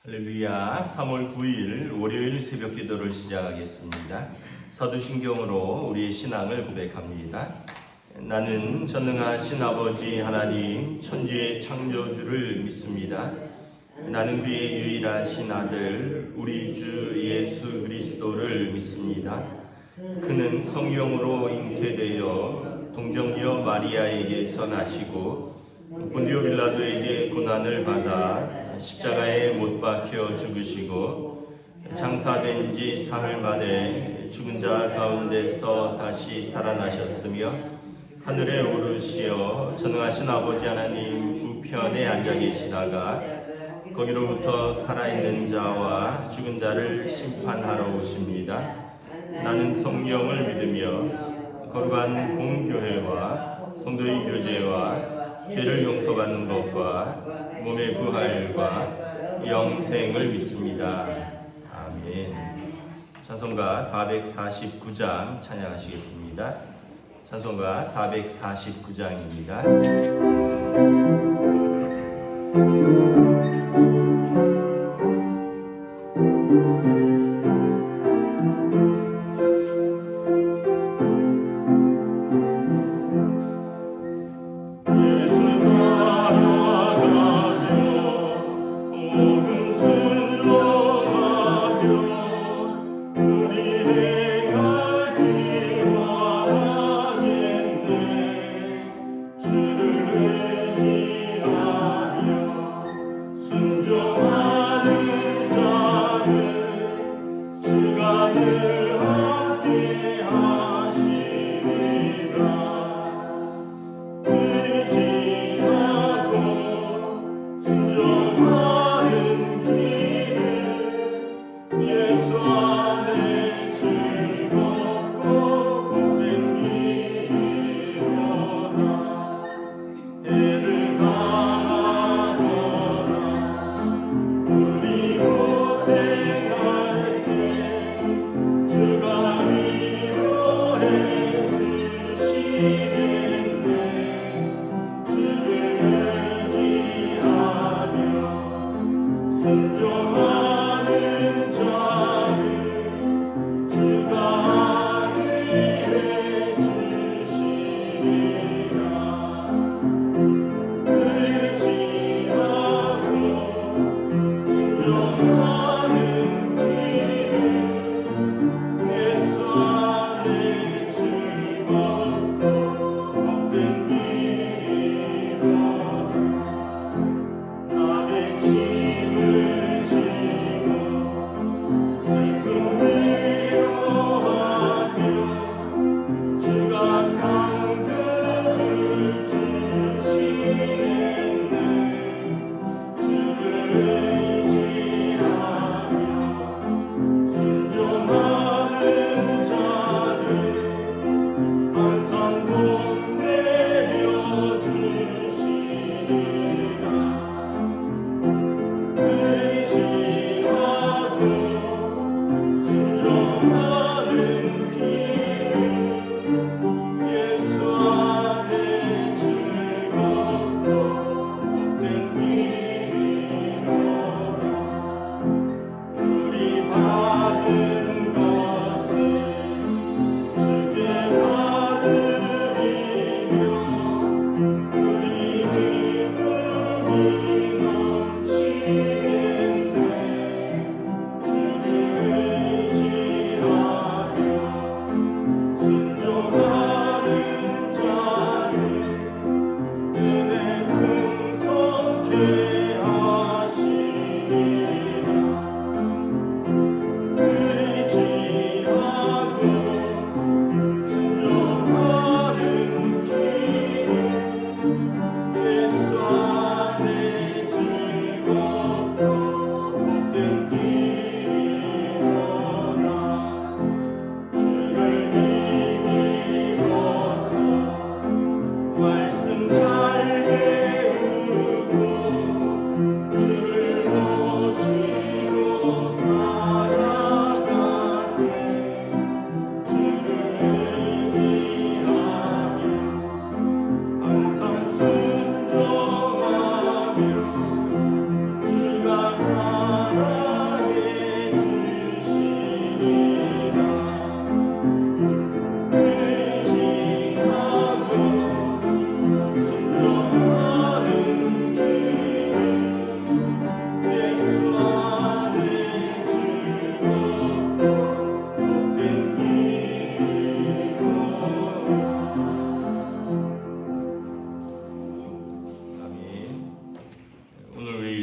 할렐루야. 3월 9일 월요일 새벽 기도를 시작하겠습니다. 사도신경으로 우리의 신앙을 고백합니다. 나는 전능하신 아버지 하나님 천지의 창조주를 믿습니다. 나는 그의 유일하신 아들 우리 주 예수 그리스도를 믿습니다. 그는 성령으로 잉태되어 동정녀 마리아에게서 나시고 본디오 빌라도에게 고난을 받아 십자가에 못 박혀 죽으시고 장사된 지 사흘 만에 죽은 자 가운데서 다시 살아나셨으며 하늘에 오르시어 전능하신 아버지 하나님 우편에 앉아 계시다가 거기로부터 살아있는 자와 죽은 자를 심판하러 오십니다. 나는 성령을 믿으며 거룩한 공교회와 성도의 교제와 죄를 용서받는 것과 몸의 부활과 영생을 믿습니다. 아멘. 찬송가 449장 찬양하시겠습니다. 찬송가 449장입니다.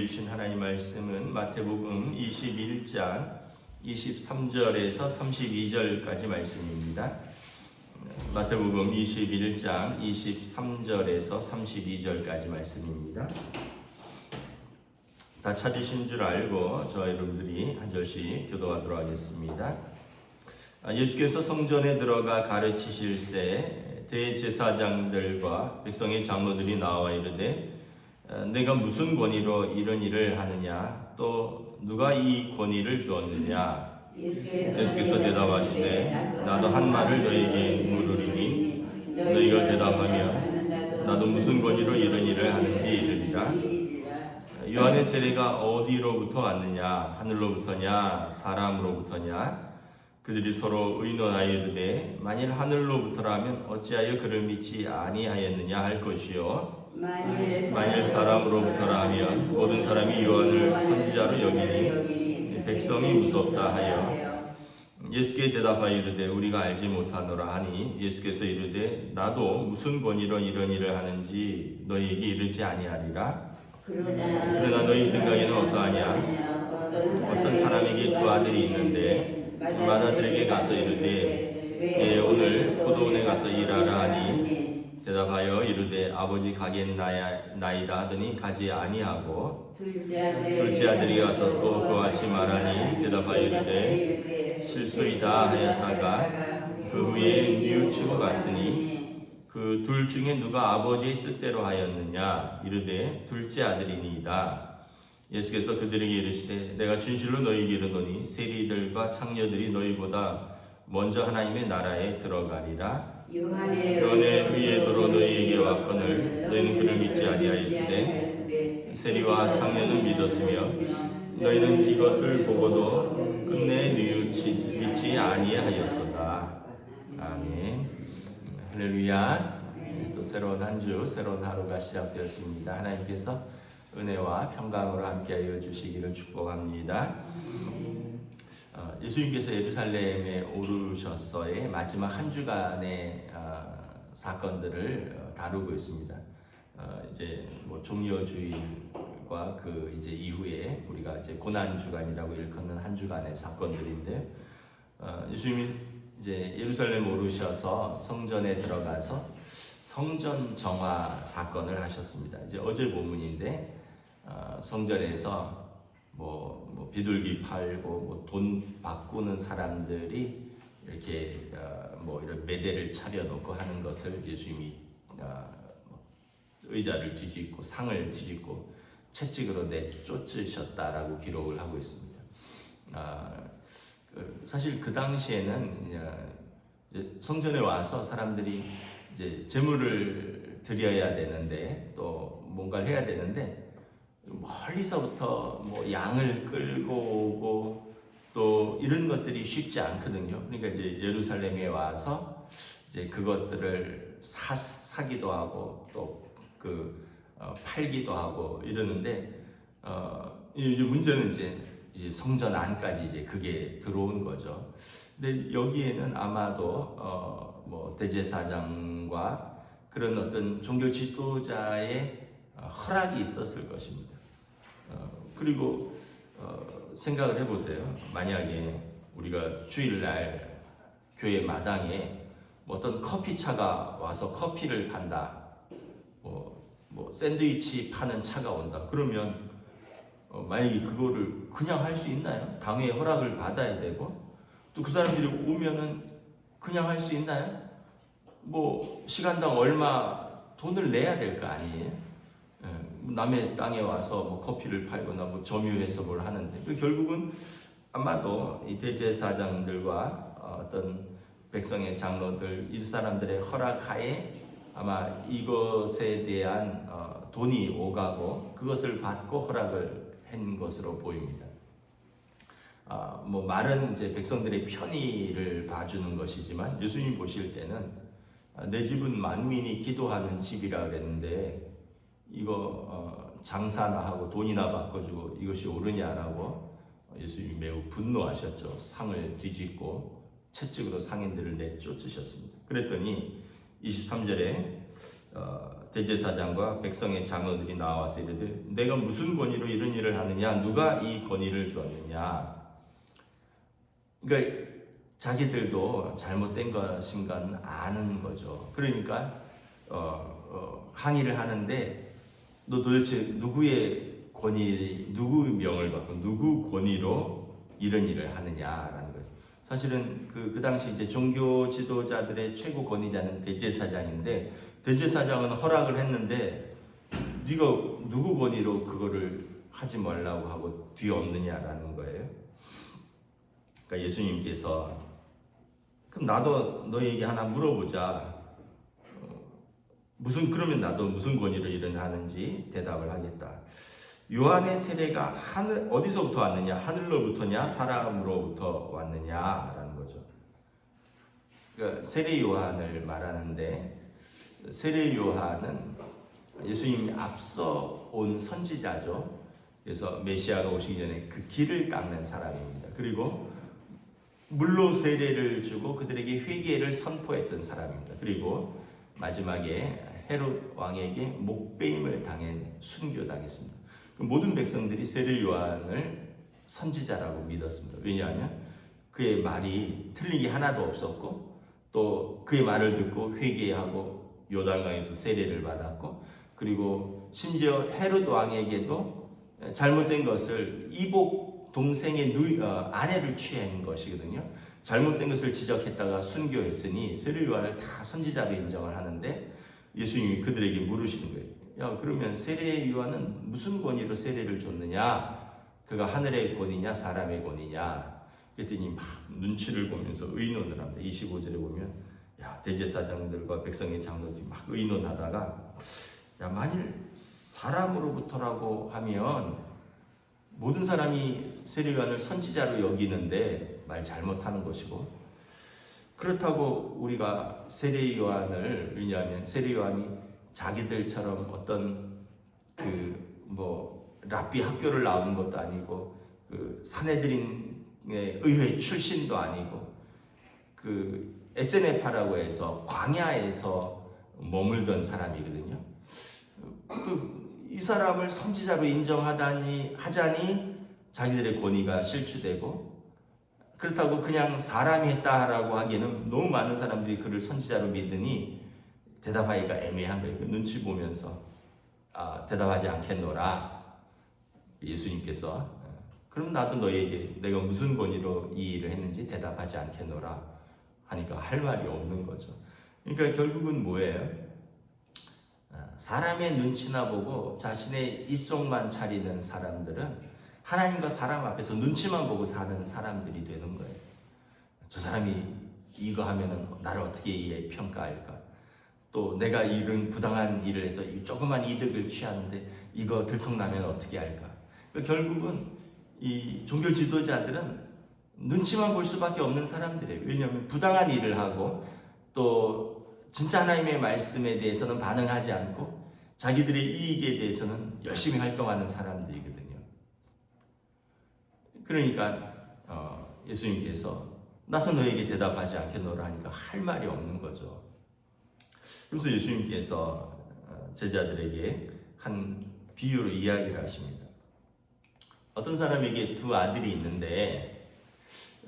주신 하나님 말씀은 마태복음 21장 23절에서 32절까지 말씀입니다. 마태복음 21장 23절에서 32절까지 말씀입니다. 다 찾으신 줄 알고 저와 여러분들이 한 절씩 교도하도록 하겠습니다. 예수께서 성전에 들어가 가르치실새 대제사장들과 백성의 장로들이 나와 이르되 내가 무슨 권위로 이런 일을 하느냐 또 누가 이 권위를 주었느냐. 예수께서 대답하시되 나도 한 말을 너에게 물으리니 너희가 대답하면 나도 무슨 권위로 이런 일을 하는지 이르리라. 요한의 세례가 어디로부터 왔느냐 하늘로부터냐 사람으로부터냐. 그들이 서로 의논하여 이르되 만일 하늘로부터라면 어찌하여 그를 믿지 아니하였느냐 할 것이요 만일 사람으로부터라면 모든 사람이 요한을 선지자로 여기니 백성이 무섭다 하여 예수께 대답하여 이르되 우리가 알지 못하노라 하니 예수께서 이르되 나도 무슨 권위로 이런 일을 하는지 너희에게 이르지 아니하리라. 그러나 너희 생각에는 어떠하냐. 어떤 사람에게 두 아들이 있는데 맏아들에게 가서 이르되 오늘 포도원에 가서 일하라 하니 대답하여 이르되 아버지 가겠나이다 하더니 가지 아니하고 둘째 아들이 가서 또 그같이 말하니 대답하여 이르되 실소이다 하였다가 그 후에 뉘우치고 갔으니 그 둘 중에 누가 아버지의 뜻대로 하였느냐 이르되 둘째 아들이니이다. 예수께서 그들에게 이르시되 내가 진실로 너희에게 이르노니 세리들과 창녀들이 너희보다 먼저 하나님의 나라에 들어가리라. 요한의 의에 도로 너희에게 왔거늘 너희는 그를 믿지 아니하였으되 세리와 창녀는 믿었으며 너희는 이것을 보고도 끝내 믿지 아니하였도다. 아멘. 할렐루야. 또 새로운 한 주 새로운 하루가 시작되었습니다. 하나님께서 은혜와 평강으로 함께하여 주시기를 축복합니다. 예수님께서 예루살렘에 오르셔서의 마지막 한 주간의 사건들을 다루고 있습니다. 이제 뭐 종려주일과 그 이제 이후에 우리가 이제 고난 주간이라고 일컫는 한 주간의 사건들인데, 예수님이 이제 예루살렘 오르셔서 성전에 들어가서 성전 정화 사건을 하셨습니다. 이제 어제 본문인데 성전에서 뭐 비둘기 팔고 뭐 돈 바꾸는 사람들이 이렇게 뭐 이런 매대를 차려놓고 하는 것을 예수님이 의자를 뒤집고 상을 뒤집고 채찍으로 내쫓으셨다라고 기록을 하고 있습니다. 사실 그 당시에는 성전에 와서 사람들이 이제 제물을 드려야 되는데 또 뭔가를 해야 되는데 멀리서부터 뭐 양을 끌고 오고 또 이런 것들이 쉽지 않거든요. 그러니까 이제 예루살렘에 와서 이제 그것들을 사기도 하고 또 팔기도 하고 이러는데 이제 문제는 이제 성전 안까지 이제 그게 들어온 거죠. 근데 여기에는 아마도 뭐 대제사장과 그런 어떤 종교 지도자의 허락이 있었을 것입니다. 그리고 생각을 해보세요. 만약에 우리가 주일날 교회 마당에 어떤 커피차가 와서 커피를 판다, 뭐 샌드위치 파는 차가 온다. 그러면 만약에 그거를 그냥 할 수 있나요? 당의 허락을 받아야 되고 또 그 사람들이 오면은 그냥 할 수 있나요? 뭐 시간당 얼마 돈을 내야 될 거 아니에요? 남의 땅에 와서 뭐 커피를 팔거나 뭐 점유해서 뭘 하는데 결국은 아마도 이 대제사장들과 어떤 백성의 장로들 이 사람들의 허락하에 아마 이것에 대한 돈이 오가고 그것을 받고 허락을 한 것으로 보입니다. 뭐 말은 이제 백성들의 편의를 봐주는 것이지만 예수님 보실 때는 내 집은 만민이 기도하는 집이라 그랬는데 이거 장사나 하고 돈이나 바꿔주고 이것이 옳으냐라고 예수님이 매우 분노하셨죠. 상을 뒤집고 채찍으로 상인들을 내쫓으셨습니다. 그랬더니 23절에 대제사장과 백성의 장로들이 나와서 이르되 내가 무슨 권위로 이런 일을 하느냐? 누가 이 권위를 주었느냐? 그러니까 자기들도 잘못된 것인 건 아는 거죠. 그러니까 항의를 하는데 너 도대체 누구의 권위, 누구의 명을 받고 누구 권위로 이런 일을 하느냐라는 거예요. 사실은 그 당시 이제 종교 지도자들의 최고 권위자는 대제사장인데 대제사장은 허락을 했는데 네가 누구 권위로 그거를 하지 말라고 하고 뒤엎느냐라는 거예요. 그러니까 예수님께서 그럼 나도 너에게 하나 물어보자. 그러면 나도 무슨 권위로 일을 하는지 대답을 하겠다. 요한의 세례가 어디서부터 왔느냐? 하늘로부터냐? 사람으로부터 왔느냐라는 거죠. 그러니까 세례 요한을 말하는데 세례 요한은 예수님이 앞서 온 선지자죠. 그래서 메시아가 오시기 전에 그 길을 닦는 사람입니다. 그리고 물로 세례를 주고 그들에게 회개를 선포했던 사람입니다. 그리고 마지막에 헤롯 왕에게 목베임을 당한 순교당했습니다. 모든 백성들이 세례 요한을 선지자라고 믿었습니다. 왜냐하면 그의 말이 틀린 게 하나도 없었고 또 그의 말을 듣고 회개하고 요단강에서 세례를 받았고 그리고 심지어 헤롯 왕에게도 잘못된 것을 이복 동생의 아내를 취한 것이거든요. 잘못된 것을 지적했다가 순교했으니 세례 요한을 다 선지자로 인정을 하는데 예수님이 그들에게 물으시는 거예요. 야, 그러면 세례 요한은 무슨 권위로 세례를 줬느냐? 그가 하늘의 권위냐 사람의 권위냐? 그랬더니 막 눈치를 보면서 의논을 합니다. 25절에 보면 야, 대제사장들과 백성의 장로들이 막 의논하다가 야, 만일 사람으로부터라고 하면 모든 사람이 세례 요한을 선지자로 여기는데 말 잘못하는 것이고 그렇다고 우리가 세례 요한을 왜냐하면 세례 요한이 자기들처럼 어떤 랍비 학교를 나온 것도 아니고 사내들인의 의회 출신도 아니고 SNF라고 해서 광야에서 머물던 사람이거든요. 이 사람을 선지자로 인정하자니 자기들의 권위가 실추되고 그렇다고 그냥 사람이 했다라고 하기에는 너무 많은 사람들이 그를 선지자로 믿으니 대답하기가 애매한 거예요. 눈치 보면서 대답하지 않겠노라. 예수님께서 그럼 나도 너에게 내가 무슨 권위로 이 일을 했는지 대답하지 않겠노라 하니까 할 말이 없는 거죠. 그러니까 결국은 뭐예요? 사람의 눈치나 보고 자신의 입속만 차리는 사람들은 하나님과 사람 앞에서 눈치만 보고 사는 사람들이 되는 거예요. 저 사람이 이거 하면은 나를 어떻게 평가할까? 또 내가 이런 부당한 일을 해서 조그만 이득을 취하는데 이거 들통나면 어떻게 할까? 그러니까 결국은 이 종교 지도자들은 눈치만 볼 수밖에 없는 사람들이에요. 왜냐하면 부당한 일을 하고 또 진짜 하나님의 말씀에 대해서는 반응하지 않고 자기들의 이익에 대해서는 열심히 활동하는 사람들이거든요. 그러니까 예수님께서 나도 너에게 대답하지 않겠노라 하니까 할 말이 없는 거죠. 그래서 예수님께서 제자들에게 한 비유로 이야기를 하십니다. 어떤 사람에게 두 아들이 있는데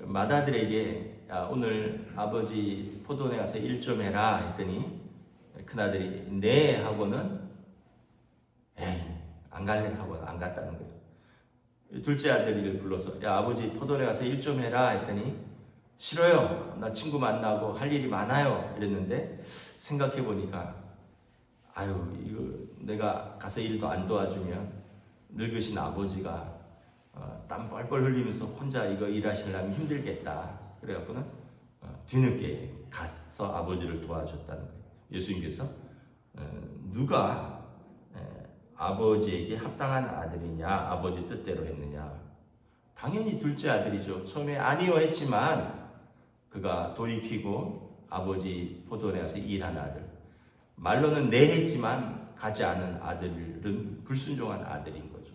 맏아들에게 오늘 아버지 포도원에 가서 일 좀 해라 했더니 큰아들이 네 하고는 에이 안 갈래 하고 안 갔다는 거예요. 둘째 아들을 불러서 야 아버지 포도원에 가서 일 좀 해라 했더니 싫어요. 나 친구 만나고 할 일이 많아요. 이랬는데 생각해 보니까 아유 이거 내가 가서 일도 안 도와주면 늙으신 아버지가 땀 뻘뻘 흘리면서 혼자 이거 일하시려면 힘들겠다. 그래갖고는 뒤늦게 가서 아버지를 도와줬다는 거예요. 예수님께서 누가 아버지에게 합당한 아들이냐 아버지 뜻대로 했느냐 당연히 둘째 아들이죠. 처음에 아니요 했지만 그가 돌이키고 아버지 포도원에 가서 일한 아들 말로는 네 했지만 가지 않은 아들은 불순종한 아들인 거죠.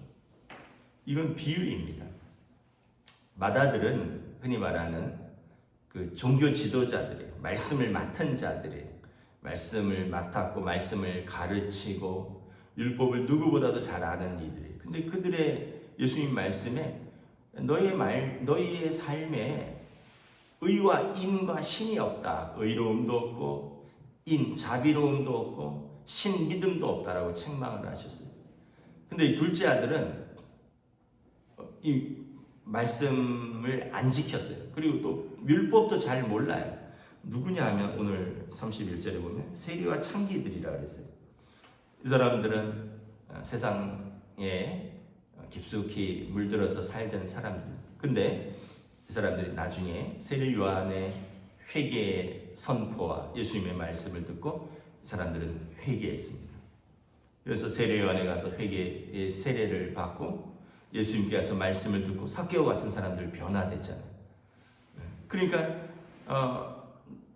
이건 비유입니다. 맏아들은 흔히 말하는 그 종교 지도자들의 말씀을 맡은 자들의 말씀을 맡았고 말씀을 가르치고 율법을 누구보다도 잘 아는 이들이. 근데 그들의 예수님 말씀에 너희의 삶에 의와 인과 신이 없다. 의로움도 없고 인 자비로움도 없고 신 믿음도 없다라고 책망을 하셨어요. 근데 이 둘째 아들은 이 말씀을 안 지켰어요. 그리고 또 율법도 잘 몰라요. 누구냐 하면 오늘 31절에 보면 세리와 창기들이라 그랬어요. 이 사람들은 세상에 깊숙이 물들어서 살던 사람들. 근데 이 사람들이 나중에 세례 요한의 회개의 선포와 예수님의 말씀을 듣고 이 사람들은 회개했습니다. 그래서 세례 요한에 가서 회개의 세례를 받고 예수님께서 말씀을 듣고 삭개오 같은 사람들 변화됐잖아요. 그러니까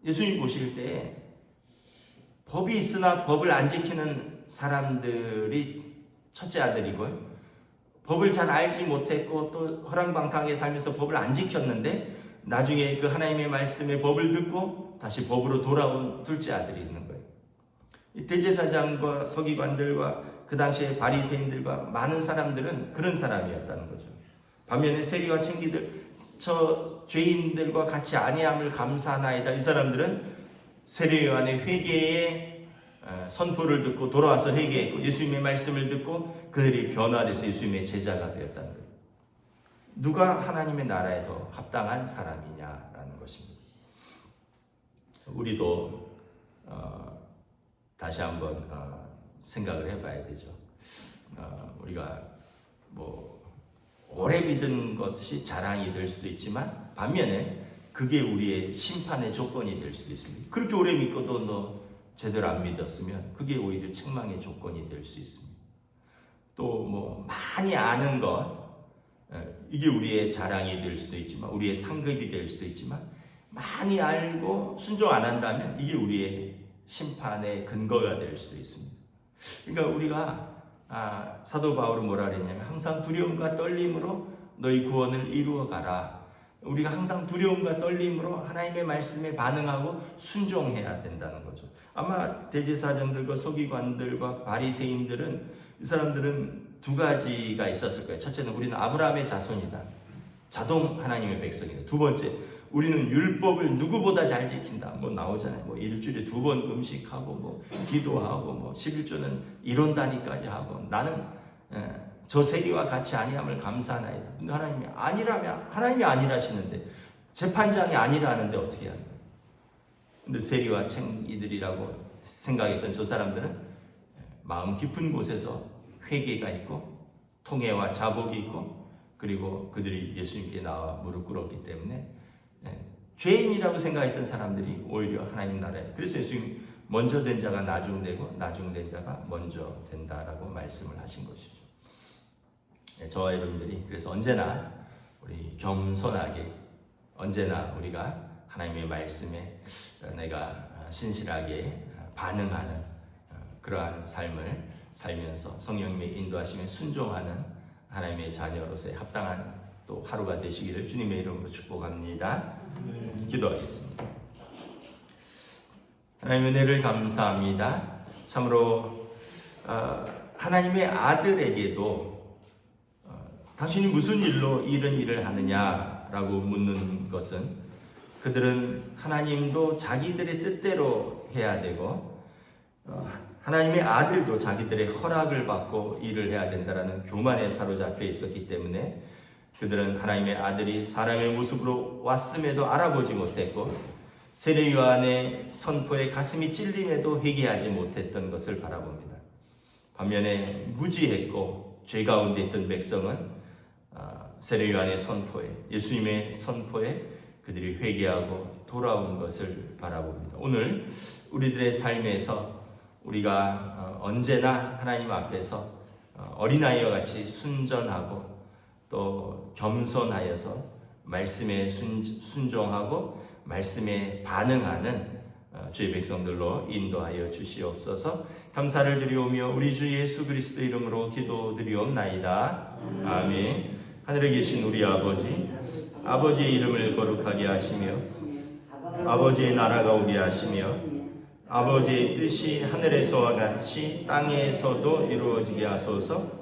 예수님 보실 때 법이 있으나 법을 안 지키는 사람들이 첫째 아들이고요. 법을 잘 알지 못했고 또 허랑방탕하게 살면서 법을 안 지켰는데 나중에 그 하나님의 말씀의 법을 듣고 다시 법으로 돌아온 둘째 아들이 있는 거예요. 대제사장과 서기관들과 그 당시에 바리새인들과 많은 사람들은 그런 사람이었다는 거죠. 반면에 세리와 청기들, 저 죄인들과 같이 아니함을 감사하나이다. 이 사람들은 세례 요한의 회개의 선포를 듣고 돌아와서 회개했고 예수님의 말씀을 듣고 그들이 변화돼서 예수님의 제자가 되었다는 거예요. 누가 하나님의 나라에 더 합당한 사람이냐라는 것입니다. 우리도 다시 한번 생각을 해봐야 되죠. 우리가 뭐 오래 믿은 것이 자랑이 될 수도 있지만 반면에 그게 우리의 심판의 조건이 될 수도 있습니다. 그렇게 오래 믿고도 너 제대로 안 믿었으면 그게 오히려 책망의 조건이 될 수 있습니다. 또 뭐 많이 아는 것 이게 우리의 자랑이 될 수도 있지만 우리의 상급이 될 수도 있지만 많이 알고 순종 안 한다면 이게 우리의 심판의 근거가 될 수도 있습니다. 그러니까 우리가 사도 바울은 뭐라 그랬냐면 항상 두려움과 떨림으로 너희 구원을 이루어 가라. 우리가 항상 두려움과 떨림으로 하나님의 말씀에 반응하고 순종해야 된다는 거죠. 아마 대제사장들과 서기관들과 바리새인들은 이 사람들은 두 가지가 있었을 거예요. 첫째는 우리는 아브라함의 자손이다. 자동 하나님의 백성이다. 두 번째, 우리는 율법을 누구보다 잘 지킨다. 뭐 나오잖아요. 뭐 일주일에 2번 음식하고 뭐 기도하고 뭐 11조는 이론다니까지 하고 나는 저 세리와 같이 아니함을 감사하나이다. 근데 하나님이 아니라면 하나님이 아니라시는데 재판장이 아니라는데 어떻게 하는 거예요? 근데 세리와 챙이들이라고 생각했던 저 사람들은 마음 깊은 곳에서 회개가 있고 통회와 자복이 있고 그리고 그들이 예수님께 나와 무릎 꿇었기 때문에 죄인이라고 생각했던 사람들이 오히려 하나님 나라에 그래서 예수님 먼저 된 자가 나중되고 나중된 자가 먼저 된다라고 말씀을 하신 것이죠. 저와 여러분들이 그래서 언제나 우리 겸손하게 언제나 우리가 하나님의 말씀에 내가 신실하게 반응하는 그러한 삶을 살면서 성령님의 인도하심에 순종하는 하나님의 자녀로서의 합당한 또 하루가 되시기를 주님의 이름으로 축복합니다. 기도하겠습니다. 하나님 은혜를 감사합니다. 참으로 하나님의 아들에게도 당신이 무슨 일로 이런 일을 하느냐라고 묻는 것은 그들은 하나님도 자기들의 뜻대로 해야 되고 하나님의 아들도 자기들의 허락을 받고 일을 해야 된다라는 교만에 사로잡혀 있었기 때문에 그들은 하나님의 아들이 사람의 모습으로 왔음에도 알아보지 못했고 세례 요한의 선포에 가슴이 찔림에도 회개하지 못했던 것을 바라봅니다. 반면에 무지했고 죄 가운데 있던 백성은 세례 요한의 선포에 예수님의 선포에 그들이 회개하고 돌아온 것을 바라봅니다. 오늘 우리들의 삶에서 우리가 언제나 하나님 앞에서 어린아이와 같이 순전하고 또 겸손하여서 말씀에 순종하고 말씀에 반응하는 주의 백성들로 인도하여 주시옵소서. 감사를 드리오며 우리 주 예수 그리스도 이름으로 기도드리옵나이다. 아멘. 하늘에 계신 우리 아버지의 이름을 거룩하게 하시며 아버지의 나라가 오게 하시며 아버지의 뜻이 하늘에서와 같이 땅에서도 이루어지게 하소서.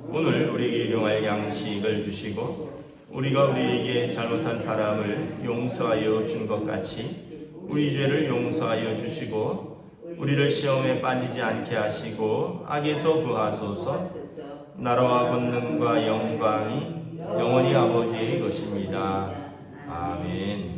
오늘 우리에게 일용할 양식을 주시고 우리가 우리에게 잘못한 사람을 용서하여 준 것 같이 우리 죄를 용서하여 주시고 우리를 시험에 빠지지 않게 하시고 악에서 구하소서. 나라와 권능과 영광이 영원히 아버지의 것입니다. 아멘.